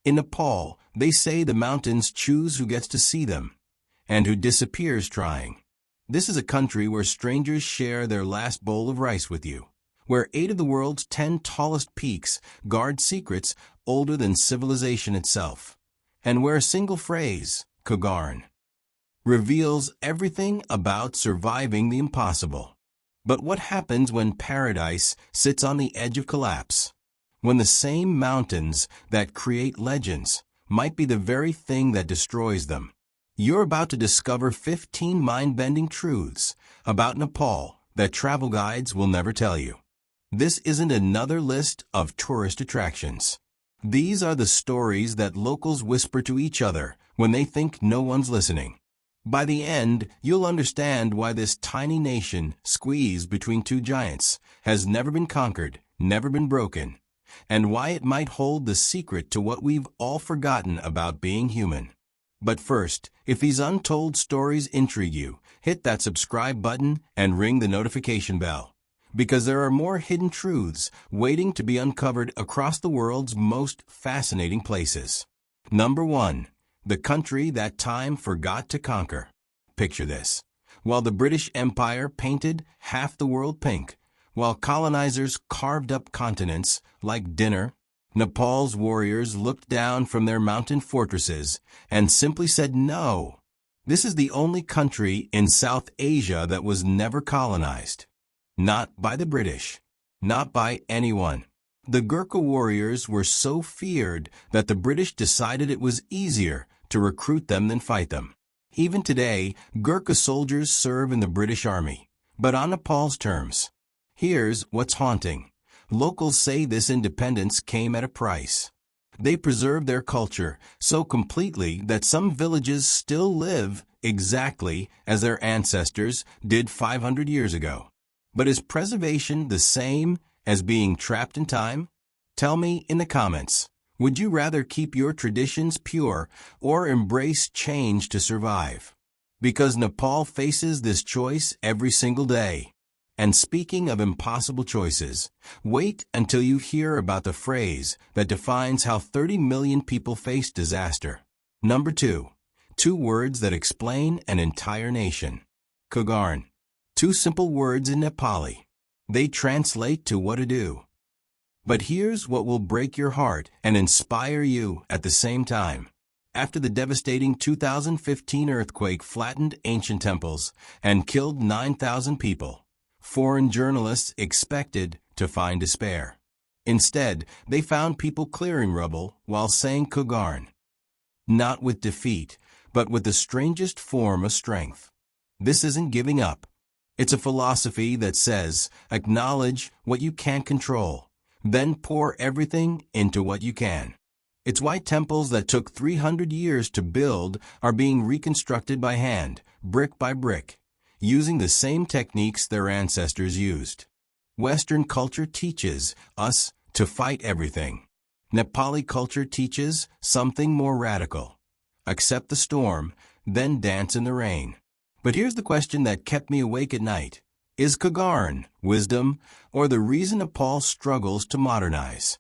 In Nepal, they say the mountains choose who gets to see them, and who disappears trying. This is a country where strangers share their last bowl of rice with you, where 8 of the world's 10 tallest peaks guard secrets older than civilization itself, and where a single phrase, Kagarn, reveals everything about surviving the impossible. But what happens when paradise sits on the edge of collapse? When the same mountains that create legends might be the very thing that destroys them? You're about to discover 15 mind-bending truths about Nepal that travel guides will never tell you. This isn't another list of tourist attractions. These are the stories that locals whisper to each other when they think no one's listening. By the end, you'll understand why this tiny nation, squeezed between 2 giants, has never been conquered, never been broken, and why it might hold the secret to what we've all forgotten about being human. But first, if these untold stories intrigue you, hit that subscribe button and ring the notification bell, because there are more hidden truths waiting to be uncovered across the world's most fascinating places. Number 1. The country that time forgot to conquer. Picture this. While the British Empire painted half the world pink, while colonizers carved up continents like dinner, Nepal's warriors looked down from their mountain fortresses and simply said no. This is the only country in South Asia that was never colonized. Not by the British. Not by anyone. The Gurkha warriors were so feared that the British decided it was easier to recruit them than fight them. Even today, Gurkha soldiers serve in the British Army, but on Nepal's terms. Here's what's haunting. Locals say this independence came at a price. They preserve their culture so completely that some villages still live exactly as their ancestors did 500 years ago. But is preservation the same as being trapped in time? Tell me in the comments. Would you rather keep your traditions pure or embrace change to survive? Because Nepal faces this choice every single day. And speaking of impossible choices, wait until you hear about the phrase that defines how 30 million people face disaster. Number 2. 2 words that explain an entire nation. Kagarn. 2 simple words in Nepali. They translate to what to do. But here's what will break your heart and inspire you at the same time. After the devastating 2015 earthquake flattened ancient temples and killed 9,000 people, foreign journalists expected to find despair. Instead, they found people clearing rubble while saying Kagarn. Not with defeat, but with the strangest form of strength. This isn't giving up. It's a philosophy that says, acknowledge what you can't control, then pour everything into what you can. It's why temples that took 300 years to build are being reconstructed by hand, brick by brick, using the same techniques their ancestors used. Western culture teaches us to fight everything. Nepali culture teaches something more radical. Accept the storm, then dance in the rain. But here's the question that kept me awake at night. Is Kagarn wisdom or the reason Nepal struggles to modernize?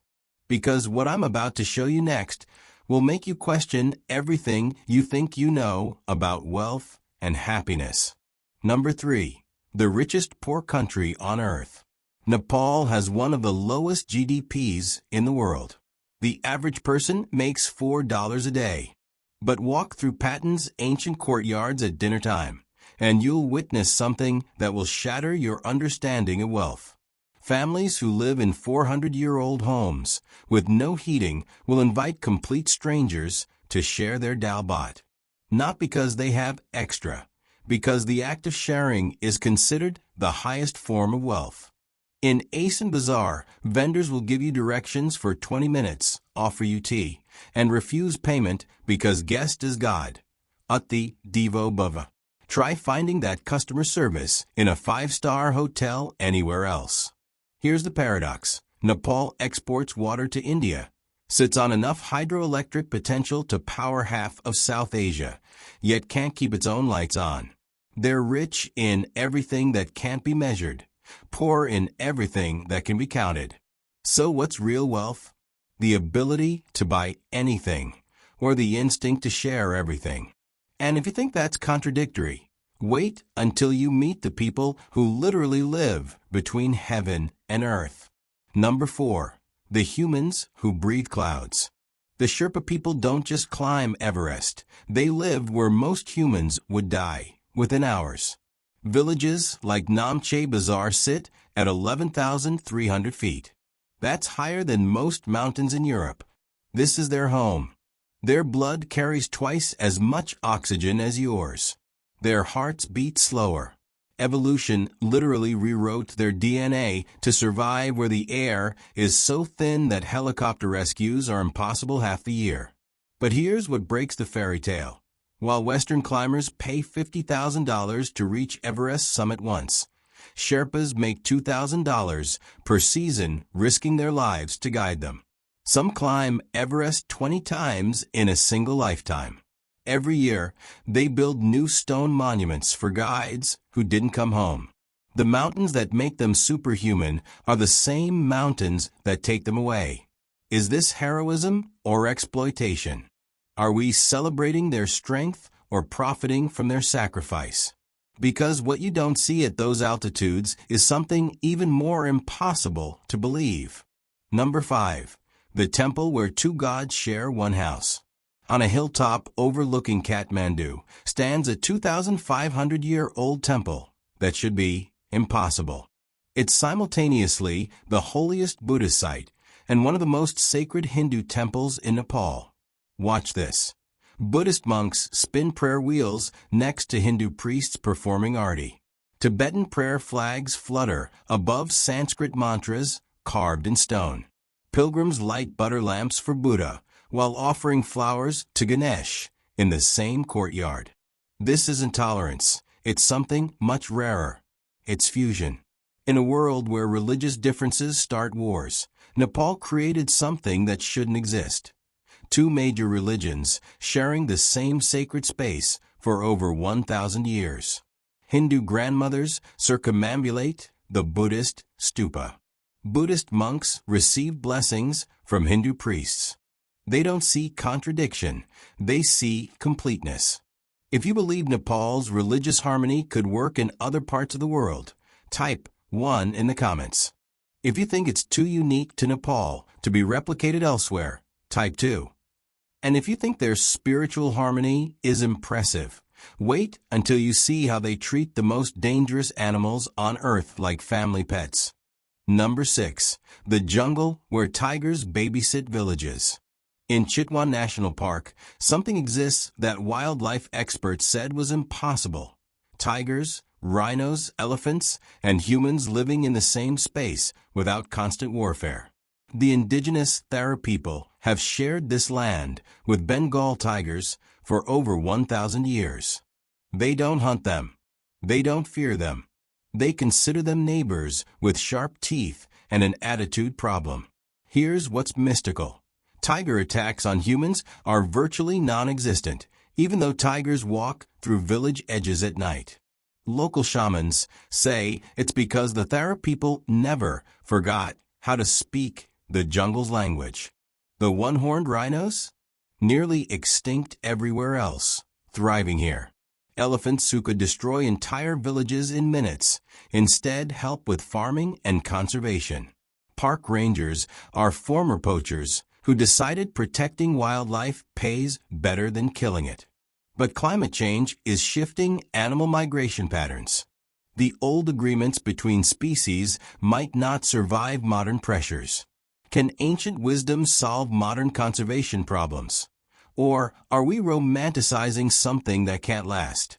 Because what I'm about to show you next will make you question everything you think you know about wealth and happiness. Number 3. The richest poor country on earth. Nepal has one of the lowest GDPs in the world. The average person makes $4 a day. But walk through Patan's ancient courtyards at dinner time, and you'll witness something that will shatter your understanding of wealth. Families who live in 400-year-old homes with no heating will invite complete strangers to share their dalbat. Not because they have extra, because the act of sharing is considered the highest form of wealth. In Asen Bazaar, vendors will give you directions for 20 minutes, offer you tea, and refuse payment because guest is God. Ati Devo Bhava. Try finding that customer service in a 5-star hotel anywhere else. Here's the paradox. Nepal exports water to India, sits on enough hydroelectric potential to power half of South Asia, yet can't keep its own lights on. They're rich in everything that can't be measured, poor in everything that can be counted. So what's real wealth? the ability to buy anything, or the instinct to share everything. And if you think that's contradictory, wait until you meet the people who literally live between heaven and earth. Number 4. The humans who breathe clouds. The Sherpa people don't just climb Everest. They live where most humans would die, within hours. Villages like Namche Bazaar sit at 11,300 feet. That's higher than most mountains in Europe. This is their home. Their blood carries twice as much oxygen as yours. Their hearts beat slower. Evolution literally rewrote their DNA to survive where the air is so thin that helicopter rescues are impossible half the year. But here's what breaks the fairy tale. While Western climbers pay $50,000 to reach Everest's summit once, Sherpas make $2,000 per season, risking their lives to guide them. Some climb Everest 20 times in a single lifetime. Every year, they build new stone monuments for guides who didn't come home. The mountains that make them superhuman are the same mountains that take them away. Is this heroism or exploitation? Are we celebrating their strength or profiting from their sacrifice? Because what you don't see at those altitudes is something even more impossible to believe. Number 5. The temple where two gods share one house. On a hilltop overlooking Kathmandu stands a 2,500-year-old temple that should be impossible. It's simultaneously the holiest Buddhist site and one of the most sacred Hindu temples in Nepal. Watch this. Buddhist monks spin prayer wheels next to Hindu priests performing arti. Tibetan prayer flags flutter above Sanskrit mantras carved in stone. Pilgrims light butter lamps for Buddha while offering flowers to Ganesh in the same courtyard. This isn't tolerance. It's something much rarer. It's fusion. In a world where religious differences start wars, Nepal created something that shouldn't exist. Two major religions sharing the same sacred space for over 1,000 years. Hindu grandmothers circumambulate the Buddhist stupa. Buddhist monks receive blessings from Hindu priests. They don't see contradiction, they see completeness. If you believe Nepal's religious harmony could work in other parts of the world, type 1 in the comments. If you think it's too unique to Nepal to be replicated elsewhere, type 2. And if you think their spiritual harmony is impressive, wait until you see how they treat the most dangerous animals on Earth like family pets. Number 6. The jungle where tigers babysit villages. In Chitwan National Park, something exists that wildlife experts said was impossible. Tigers, rhinos, elephants, and humans living in the same space without constant warfare. The indigenous Thara people have shared this land with Bengal tigers for over 1,000 years. They don't hunt them. They don't fear them. They consider them neighbors with sharp teeth and an attitude problem. Here's what's mystical. Tiger attacks on humans are virtually non-existent, even though tigers walk through village edges at night. Local shamans say it's because the Thara people never forgot how to speak the jungle's language. The one-horned rhinos? Nearly extinct everywhere else, thriving here. Elephants who could destroy entire villages in minutes, instead help with farming and conservation. Park rangers are former poachers who decided protecting wildlife pays better than killing it. But climate change is shifting animal migration patterns. The old agreements between species might not survive modern pressures. Can ancient wisdom solve modern conservation problems? Or are we romanticizing something that can't last?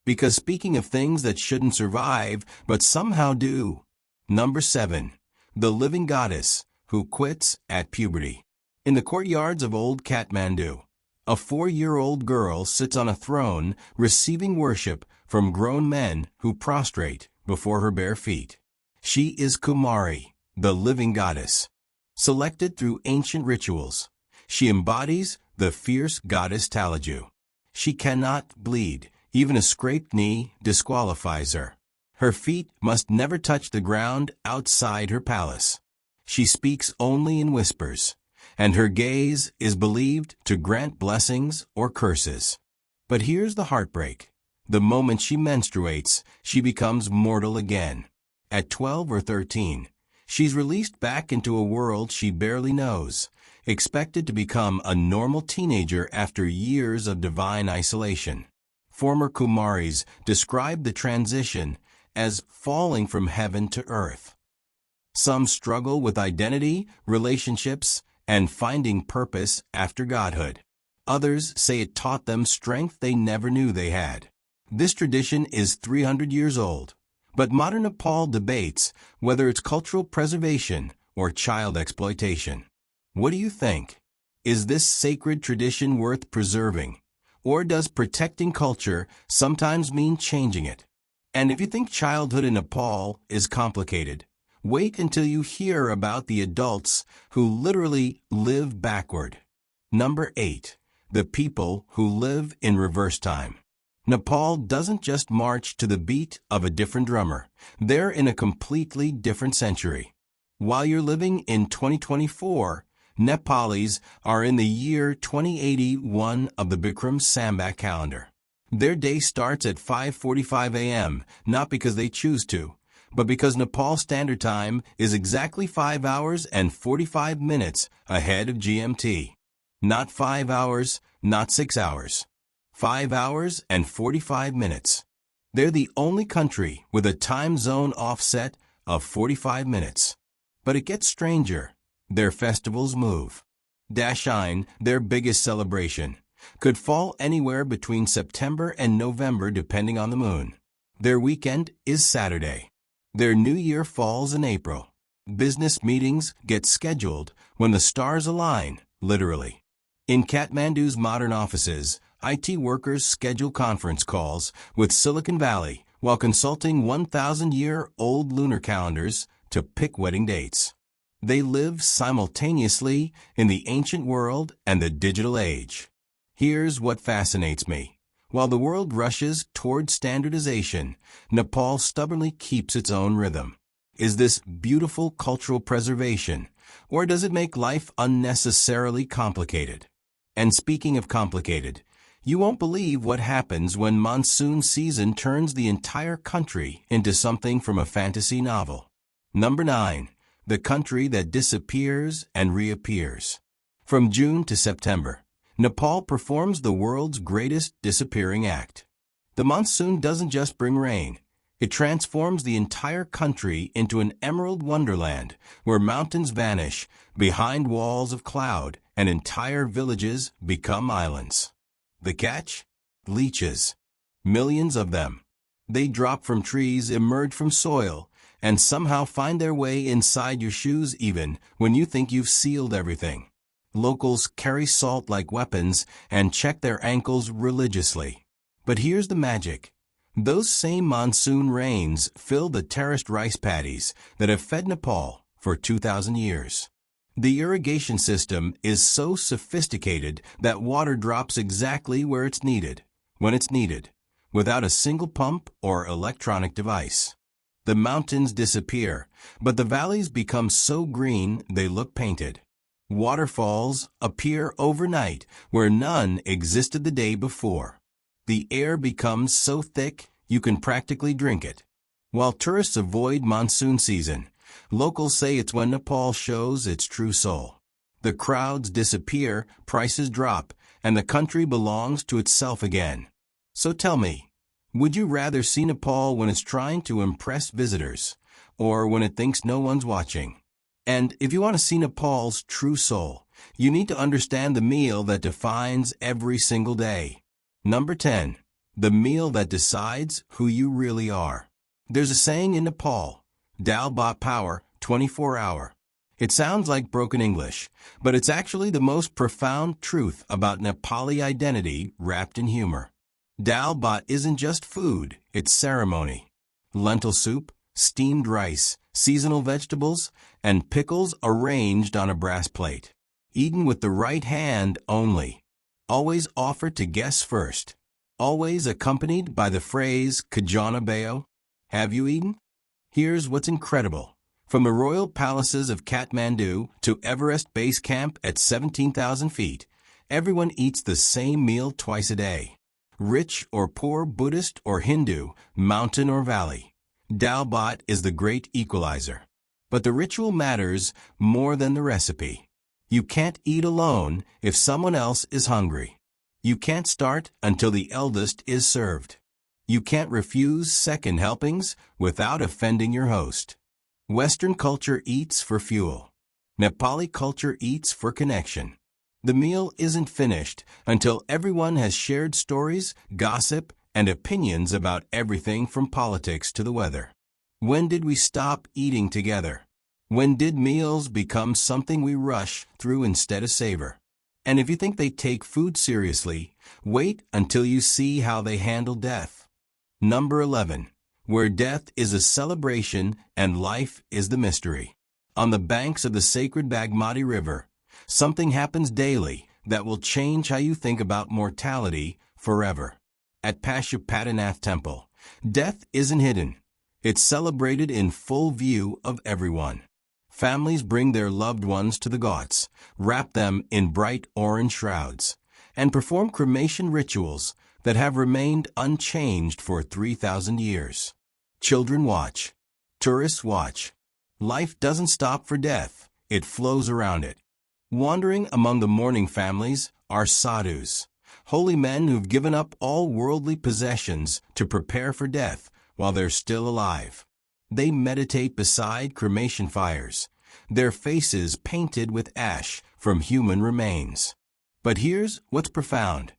Because speaking of things that shouldn't survive, but somehow do. Number 7. The living goddess who quits at puberty. In the courtyards of old Kathmandu, a 4-year-old girl sits on a throne receiving worship from grown men who prostrate before her bare feet. She is Kumari, the living goddess. Selected through ancient rituals, she embodies the fierce goddess Talaju. She cannot bleed. Even a scraped knee disqualifies her. Her feet must never touch the ground outside her palace. She speaks only in whispers, and her gaze is believed to grant blessings or curses. But here's the heartbreak. The moment she menstruates, she becomes mortal again. At 12 or 13, she's released back into a world she barely knows, expected to become a normal teenager after years of divine isolation. Former Kumaris describe the transition as falling from heaven to earth. Some struggle with identity, relationships, and finding purpose after godhood. Others say it taught them strength they never knew they had. This tradition is 300 years old, but modern Nepal debates whether it's cultural preservation or child exploitation. What do you think? Is this sacred tradition worth preserving? Or does protecting culture sometimes mean changing it? And if you think childhood in Nepal is complicated, wait until you hear about the adults who literally live backward. Number 8. The people who live in reverse time. Nepal doesn't just march to the beat of a different drummer. They're in a completely different century. While you're living in 2024, Nepalis are in the year 2081 of the Bikram Sambat calendar. Their day starts at 5:45 a.m., not because they choose to, but because Nepal Standard Time is exactly 5 hours and 45 minutes ahead of GMT. Not 5 hours, not 6 hours. 5 hours and 45 minutes. They're the only country with a time zone offset of 45 minutes. But it gets stranger. Their festivals move. Dashain, their biggest celebration, could fall anywhere between September and November depending on the moon. Their weekend is Saturday. Their New Year falls in April. Business meetings get scheduled when the stars align, literally. In Kathmandu's modern offices, IT workers schedule conference calls with Silicon Valley while consulting 1,000-year-old lunar calendars to pick wedding dates. They live simultaneously in the ancient world and the digital age. Here's what fascinates me. While the world rushes toward standardization, Nepal stubbornly keeps its own rhythm. Is this beautiful cultural preservation, or does it make life unnecessarily complicated? And speaking of complicated, you won't believe what happens when monsoon season turns the entire country into something from a fantasy novel. Number 9. The country that disappears and reappears. From June to September, Nepal performs the world's greatest disappearing act. The monsoon doesn't just bring rain. It transforms the entire country into an emerald wonderland where mountains vanish behind walls of cloud and entire villages become islands. The catch? Leeches. Millions of them. They drop from trees, emerge from soil, and somehow find their way inside your shoes even when you think you've sealed everything. Locals carry salt like weapons and check their ankles religiously. But here's the magic. Those same monsoon rains fill the terraced rice paddies that have fed Nepal for 2,000 years. The irrigation system is so sophisticated that water drops exactly where it's needed, when it's needed, without a single pump or electronic device. The mountains disappear, but the valleys become so green they look painted. Waterfalls appear overnight where none existed the day before. The air becomes so thick you can practically drink it. While tourists avoid monsoon season, locals say it's when Nepal shows its true soul. The crowds disappear, prices drop, and the country belongs to itself again. So tell me, would you rather see Nepal when it's trying to impress visitors, or when it thinks no one's watching? And if you want to see Nepal's true soul, you need to understand the meal that defines every single day. Number 10. The meal that decides who you really are. There's a saying in Nepal, Dal Bhat Power, 24-hour. It sounds like broken English, but it's actually the most profound truth about Nepali identity wrapped in humor. Dal bhat isn't just food, it's ceremony. Lentil soup, steamed rice, seasonal vegetables, and pickles arranged on a brass plate. Eaten with the right hand only. Always offered to guests first. Always accompanied by the phrase, Kajana Bayo, have you eaten? Here's what's incredible. From the royal palaces of Kathmandu to Everest Base Camp at 17,000 feet, everyone eats the same meal twice a day. Rich or poor, Buddhist or Hindu, mountain or valley, Dalbot is the great equalizer. But the ritual matters more than the recipe. You can't eat alone if someone else is hungry. You can't start until the eldest is served. You can't refuse second helpings without offending your host. Western culture eats for fuel. Nepali culture eats for connection. The meal isn't finished until everyone has shared stories, gossip, and opinions about everything from politics to the weather. When did we stop eating together? When did meals become something we rush through instead of savor? And if you think they take food seriously, wait until you see how they handle death. Number 11. Where death is a celebration and life is the mystery. On the banks of the sacred Bagmati River, something happens daily that will change how you think about mortality forever. At Pashupatinath Temple, death isn't hidden. It's celebrated in full view of everyone. Families bring their loved ones to the ghats, wrap them in bright orange shrouds, and perform cremation rituals that have remained unchanged for 3,000 years. Children watch. Tourists watch. Life doesn't stop for death. It flows around it. Wandering among the mourning families are sadhus, holy men who've given up all worldly possessions to prepare for death while they're still alive. They meditate beside cremation fires, their faces painted with ash from human remains. But here's what's profound.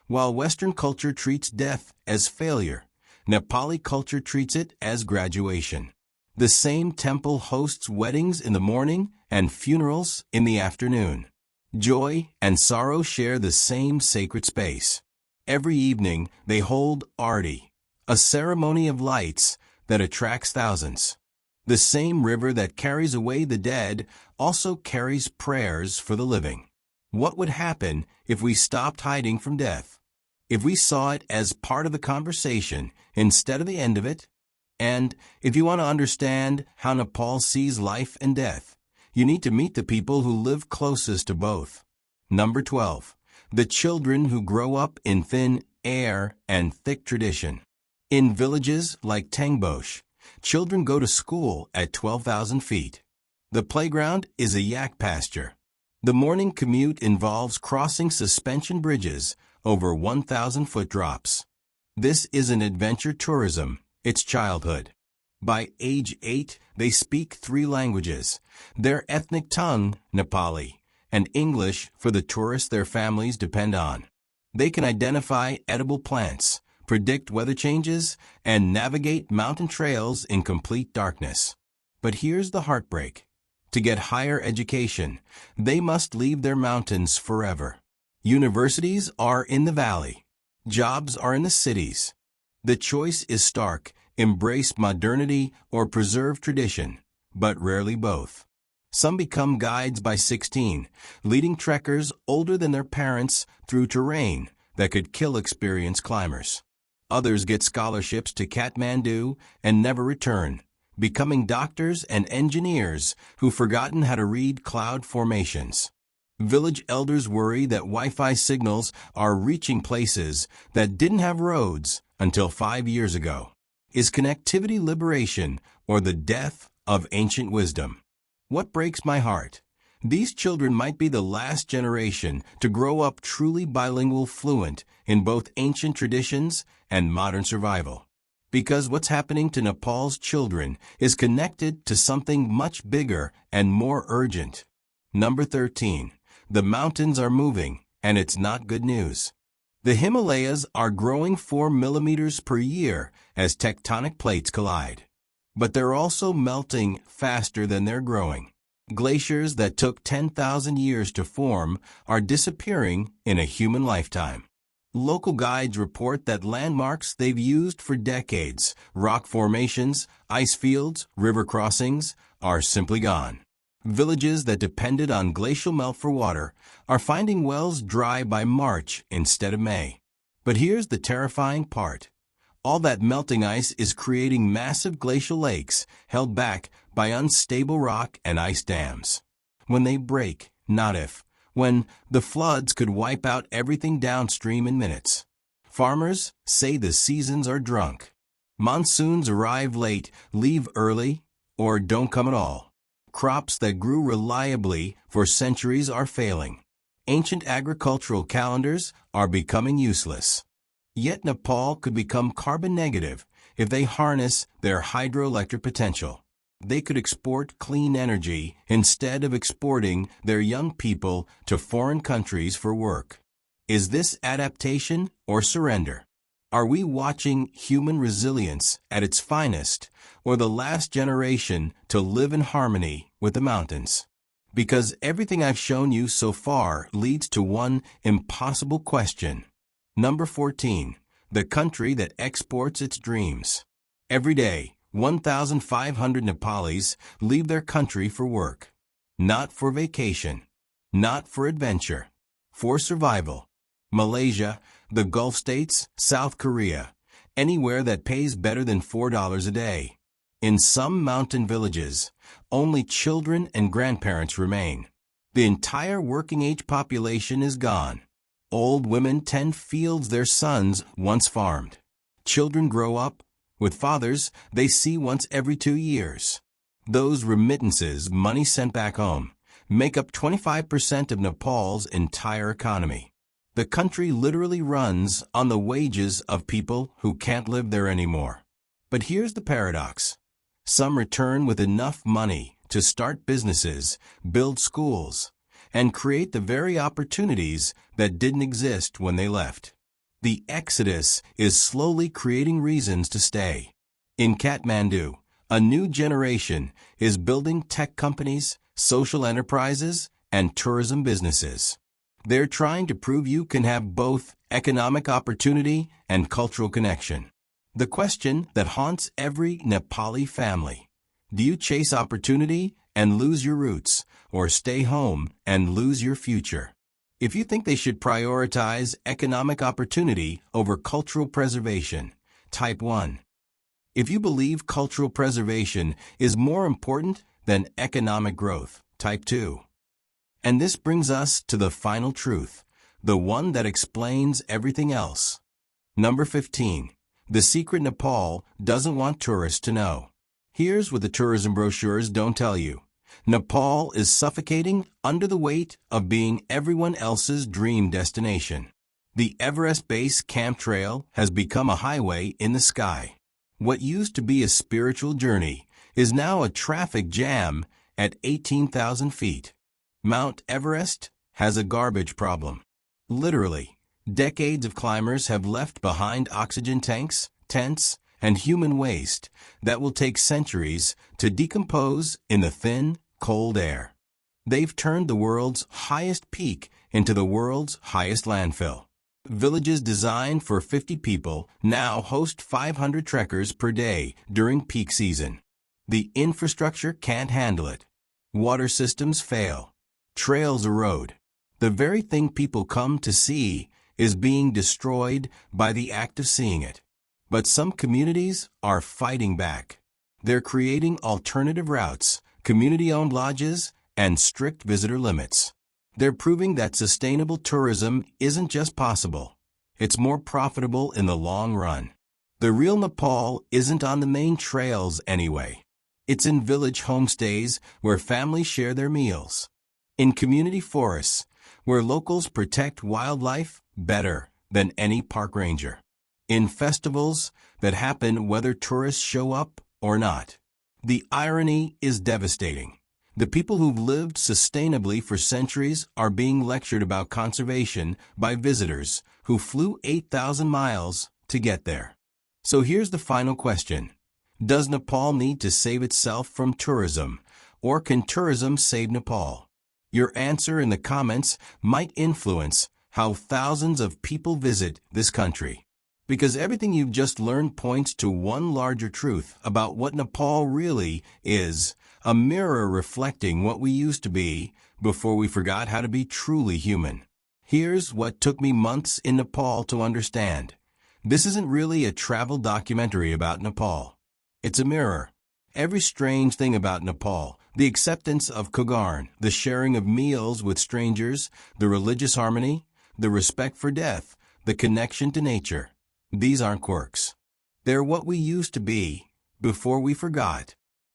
While Western culture treats death as failure, Nepali culture treats it as graduation. The same temple hosts weddings in the morning and funerals in the afternoon. Joy and sorrow share the same sacred space. Every evening they hold Arti, a ceremony of lights that attracts thousands. The same river that carries away the dead also carries prayers for the living. What would happen if we stopped hiding from death? If we saw it as part of the conversation instead of the end of it? And if you want to understand how Nepal sees life and death, you need to meet the people who live closest to both. Number 12. The children who grow up in thin air and thick tradition. In villages like Tengboche, children go to school at 12,000 feet. The playground is a yak pasture. The morning commute involves crossing suspension bridges over 1,000-foot drops. This isn't adventure tourism, it's childhood. By age 8, they speak 3 languages, their ethnic tongue, Nepali, and English for the tourists their families depend on. They can identify edible plants, predict weather changes, and navigate mountain trails in complete darkness. But here's the heartbreak. To get higher education, they must leave their mountains forever. Universities are in the valley. Jobs are in the cities. The choice is stark: embrace modernity or preserve tradition, but rarely both. Some become guides by 16, leading trekkers older than their parents through terrain that could kill experienced climbers. Others get scholarships to Kathmandu and never return, becoming doctors and engineers who've forgotten how to read cloud formations. Village elders worry that Wi-Fi signals are reaching places that didn't have roads until 5 years ago. Is connectivity liberation or the death of ancient wisdom? What breaks my heart? These children might be the last generation to grow up truly bilingual, fluent in both ancient traditions and modern survival. Because what's happening to Nepal's children is connected to something much bigger and more urgent. Number 13. The mountains are moving, and it's not good news. The Himalayas are growing 4 millimeters per year as tectonic plates collide. But they're also melting faster than they're growing. Glaciers that took 10,000 years to form are disappearing in a human lifetime. Local guides report that landmarks they've used for decades, rock formations, ice fields, river crossings, are simply gone. Villages that depended on glacial melt for water are finding wells dry by March instead of May. But here's the terrifying part. All that melting ice is creating massive glacial lakes held back by unstable rock and ice dams. When they break, not if, when the floods could wipe out everything downstream in minutes. Farmers say the seasons are drunk. Monsoons arrive late, leave early, or don't come at all. Crops that grew reliably for centuries are failing. Ancient agricultural calendars are becoming useless. Yet Nepal could become carbon negative if they harness their hydroelectric potential. They could export clean energy instead of exporting their young people to foreign countries for work. Is this adaptation or surrender? Are we watching human resilience at its finest, or the last generation to live in harmony with the mountains? Because everything I've shown you so far leads to one impossible question. Number 14. The country that exports its dreams. Every day, 1,500 Nepalis leave their country for work. Not for vacation. Not for adventure. For survival. Malaysia, the Gulf states, South Korea, anywhere that pays better than $4 a day. In some mountain villages, only children and grandparents remain. The entire working-age population is gone. Old women tend fields their sons once farmed. Children grow up with fathers they see once every 2 years. Those remittances, money sent back home, make up 25% of Nepal's entire economy. The country literally runs on the wages of people who can't live there anymore. But here's the paradox. Some return with enough money to start businesses, build schools, and create the very opportunities that didn't exist when they left. The exodus is slowly creating reasons to stay. In Kathmandu, a new generation is building tech companies, social enterprises, and tourism businesses. They're trying to prove you can have both economic opportunity and cultural connection. The question that haunts every Nepali family: do you chase opportunity and lose your roots, or stay home and lose your future? If you think they should prioritize economic opportunity over cultural preservation, type 1. If you believe cultural preservation is more important than economic growth, type 2. And this brings us to the final truth, the one that explains everything else. Number 15. The secret Nepal doesn't want tourists to know. Here's what the tourism brochures don't tell you. Nepal is suffocating under the weight of being everyone else's dream destination. The Everest Base Camp Trail has become a highway in the sky. What used to be a spiritual journey is now a traffic jam at 18,000 feet. Mount Everest has a garbage problem. Literally, decades of climbers have left behind oxygen tanks, tents, and human waste that will take centuries to decompose in the thin, cold air. They've turned the world's highest peak into the world's highest landfill. Villages designed for 50 people now host 500 trekkers per day during peak season. The infrastructure can't handle it. Water systems fail. Trails erode. The very thing people come to see is being destroyed by the act of seeing it. But some communities are fighting back. They're creating alternative routes, community-owned lodges, and strict visitor limits. They're proving that sustainable tourism isn't just possible. It's more profitable in the long run. The real Nepal isn't on the main trails anyway. It's in village homestays where families share their meals. In community forests, where locals protect wildlife better than any park ranger. In festivals that happen whether tourists show up or not. The irony is devastating. The people who've lived sustainably for centuries are being lectured about conservation by visitors who flew 8,000 miles to get there. So here's the final question. Does Nepal need to save itself from tourism, or can tourism save Nepal? Your answer in the comments might influence how thousands of people visit this country. Because everything you've just learned points to one larger truth about what Nepal really is, a mirror reflecting what we used to be before we forgot how to be truly human. Here's what took me months in Nepal to understand. This isn't really a travel documentary about Nepal. It's a mirror. Every strange thing about Nepal, the acceptance of Kogarn, the sharing of meals with strangers, the religious harmony, the respect for death, the connection to nature. These aren't quirks. They're what we used to be before we forgot.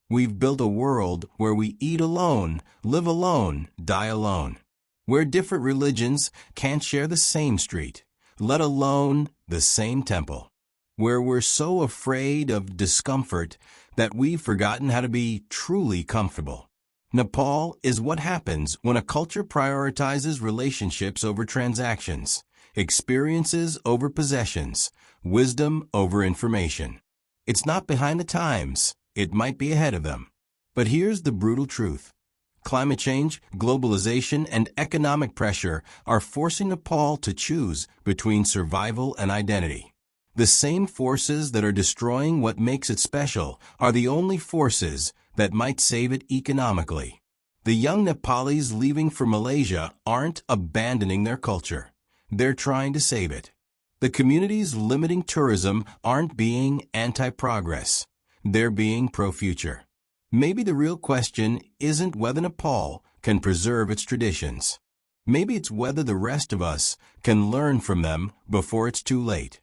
We've built a world where we eat alone, live alone, die alone. Where different religions can't share the same street, let alone the same temple. Where we're so afraid of discomfort that we've forgotten how to be truly comfortable. Nepal is what happens when a culture prioritizes relationships over transactions, experiences over possessions, wisdom over information. It's not behind the times. It might be ahead of them. But here's the brutal truth. Climate change, globalization, and economic pressure are forcing Nepal to choose between survival and identity. The same forces that are destroying what makes it special are the only forces that might save it economically. The young Nepalis leaving for Malaysia aren't abandoning their culture. They're trying to save it. The communities limiting tourism aren't being anti-progress. They're being pro-future. Maybe the real question isn't whether Nepal can preserve its traditions. Maybe it's whether the rest of us can learn from them before it's too late.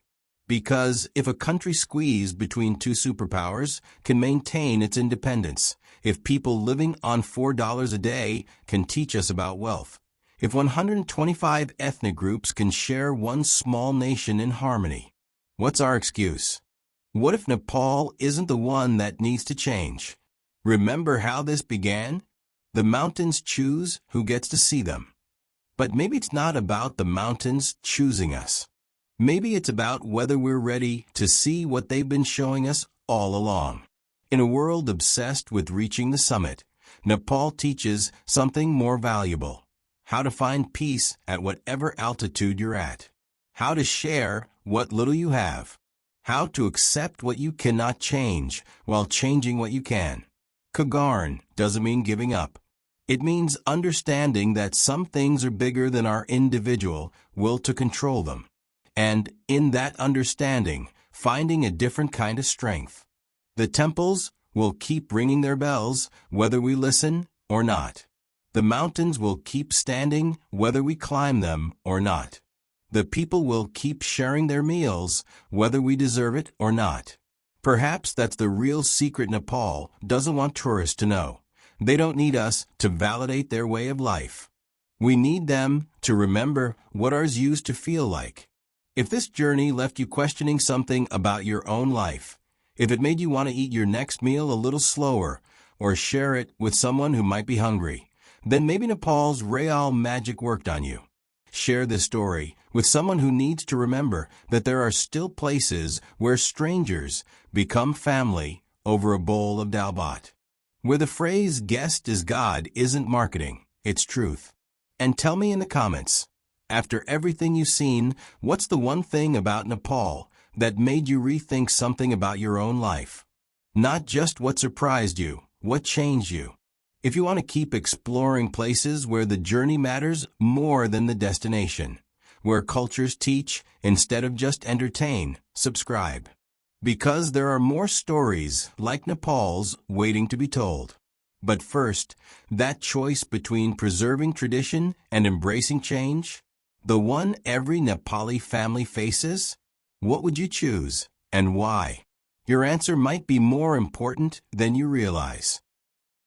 Because if a country squeezed between two superpowers can maintain its independence, if people living on $4 a day can teach us about wealth, if 125 ethnic groups can share one small nation in harmony, what's our excuse? What if Nepal isn't the one that needs to change? Remember how this began? The mountains choose who gets to see them. But maybe it's not about the mountains choosing us. Maybe it's about whether we're ready to see what they've been showing us all along. In a world obsessed with reaching the summit, Nepal teaches something more valuable. How to find peace at whatever altitude you're at. How to share what little you have. How to accept what you cannot change while changing what you can. Kogarn doesn't mean giving up. It means understanding that some things are bigger than our individual will to control them. And in that understanding, finding a different kind of strength. The temples will keep ringing their bells whether we listen or not. The mountains will keep standing whether we climb them or not. The people will keep sharing their meals whether we deserve it or not. Perhaps that's the real secret Nepal doesn't want tourists to know. They don't need us to validate their way of life. We need them to remember what ours used to feel like. If this journey left you questioning something about your own life, if it made you want to eat your next meal a little slower or share it with someone who might be hungry, then maybe Nepal's Real magic worked on you. Share this story with someone who needs to remember that there are still places where strangers become family over a bowl of dal bhat. Where the phrase guest is God isn't marketing, it's truth. And tell me in the comments, after everything you've seen, what's the one thing about Nepal that made you rethink something about your own life? Not just what surprised you, what changed you. If you want to keep exploring places where the journey matters more than the destination, where cultures teach instead of just entertain, subscribe. Because there are more stories like Nepal's waiting to be told. But first, that choice between preserving tradition and embracing change, the one every Nepali family faces, what would you choose and why? Your answer might be more important than you realize.